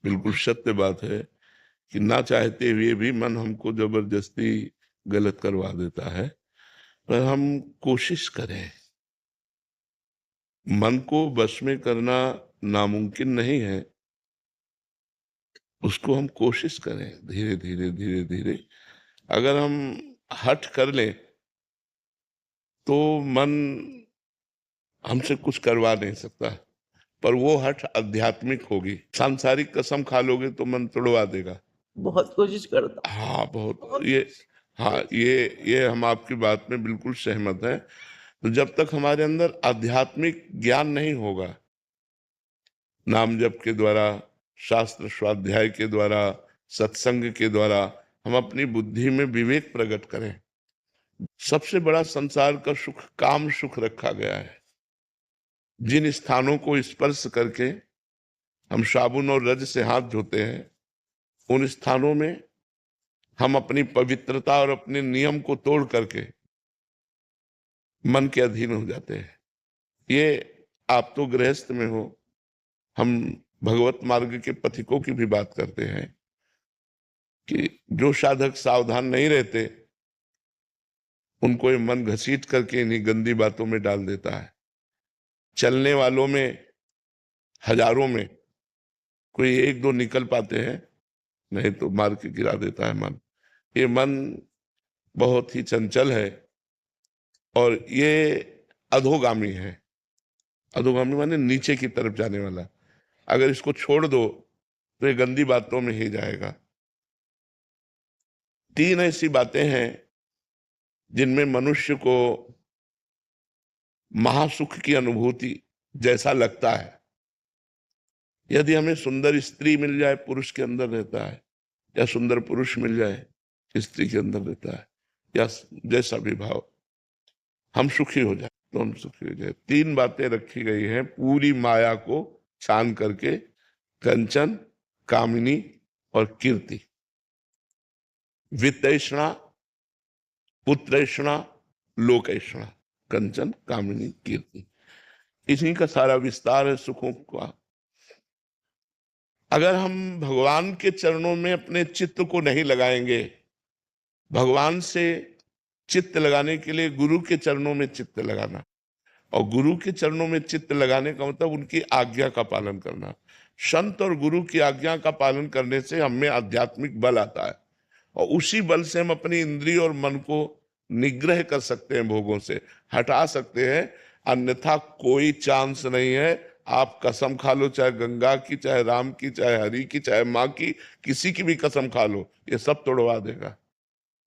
बिल्कुल सत्य बात है कि ना चाहते हुए भी मन हमको जबरदस्ती गलत करवा देता है। पर हम कोशिश करें, मन को वश में करना नामुमकिन नहीं है, उसको हम कोशिश करें धीरे धीरे धीरे धीरे। अगर हम हठ कर लें तो मन हमसे कुछ करवा नहीं सकता, पर वो हठ आध्यात्मिक होगी। सांसारिक कसम खा लोगे तो मन तोड़वा देगा। बहुत कोशिश करता हूँ। हाँ, बहुत बहुत ये हाँ, ये हम आपकी बात में बिल्कुल सहमत हैं। तो जब तक हमारे अंदर आध्यात्मिक ज्ञान नहीं होगा, नाम जप के द्वारा, शास्त्र स्वाध्याय के द्वारा, सत्संग के द्वारा हम अपनी बुद्धि में विवेक प्रकट करें। सबसे बड़ा संसार का सुख काम सुख रखा गया है। जिन स्थानों को स्पर्श करके हम साबुन और रज से हाथ धोते हैं, उन स्थानों में हम अपनी पवित्रता और अपने नियम को तोड़ करके मन के अधीन हो जाते हैं। ये आप तो गृहस्थ में हो, हम भगवत मार्ग के पथिकों की भी बात करते हैं कि जो साधक सावधान नहीं रहते, उनको ये मन घसीट करके इन्हीं गंदी बातों में डाल देता है। चलने वालों में हजारों में कोई एक दो निकल पाते हैं, नहीं तो मार के गिरा देता है मन। ये मन बहुत ही चंचल है और ये अधोगामी है। अधोगामी माने नीचे की तरफ जाने वाला। अगर इसको छोड़ दो तो ये गंदी बातों में ही जाएगा। 3 ऐसी बातें हैं जिनमें मनुष्य को महासुख की अनुभूति जैसा लगता है। यदि हमें सुंदर स्त्री मिल जाए, पुरुष के अंदर रहता है, या सुंदर पुरुष मिल जाए, स्त्री के अंदर रहता है, या जैसा भी भाव, हम सुखी हो जाए तो हम सुखी हो जाए। 3 बातें रखी गई हैं पूरी माया को छान करके, कंचन, कामिनी और कीर्ति। वित्तैषणा, पुत्रैषणा, लोकैषणा, कंचन, कामिनी, कीर्ति। इसी का सारा विस्तार है सुखों का। अगर हम भगवान के चरणों में अपने चित्त को नहीं लगाएंगे, भगवान से चित्त लगाने के लिए गुरु के चरणों में चित्त लगाना, और गुरु के चरणों में चित्त लगाने का मतलब उनकी आज्ञा का पालन करना। संत और गुरु की आज्ञा का पालन करने से हमें आध्यात्मिक बल आता है, और उसी बल से हम अपनी इंद्रिय और मन को निग्रह कर सकते हैं, भोगों से हटा सकते हैं। अन्यथा कोई चांस नहीं है। आप कसम खा लो, चाहे गंगा की, चाहे राम की, चाहे हरि की, चाहे माँ की, किसी की भी कसम खा लो, ये सब तोड़वा देगा।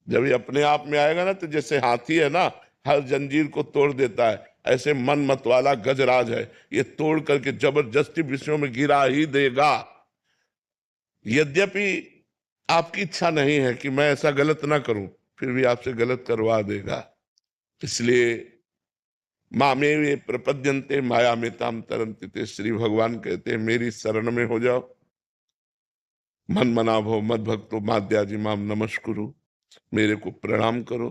जब ये अपने आप में आएगा ना, तो जैसे हाथी है ना, हर जंजीर को तोड़ देता है, ऐसे मन मतवाला गजराज है, ये तोड़ करके जबरदस्ती विषयों में गिरा ही देगा। यद्यपि आपकी इच्छा नहीं है कि मैं ऐसा गलत ना करूं, फिर भी आपसे गलत करवा देगा। इसलिए मामे प्रपद्यन्ते माया में ताम तरन्ति ते, श्री भगवान कहते हैं मेरी शरण में हो जाओ। मन मना भो मद भक्तो माद्याजी माम नमस्कुरु, मेरे को प्रणाम करो,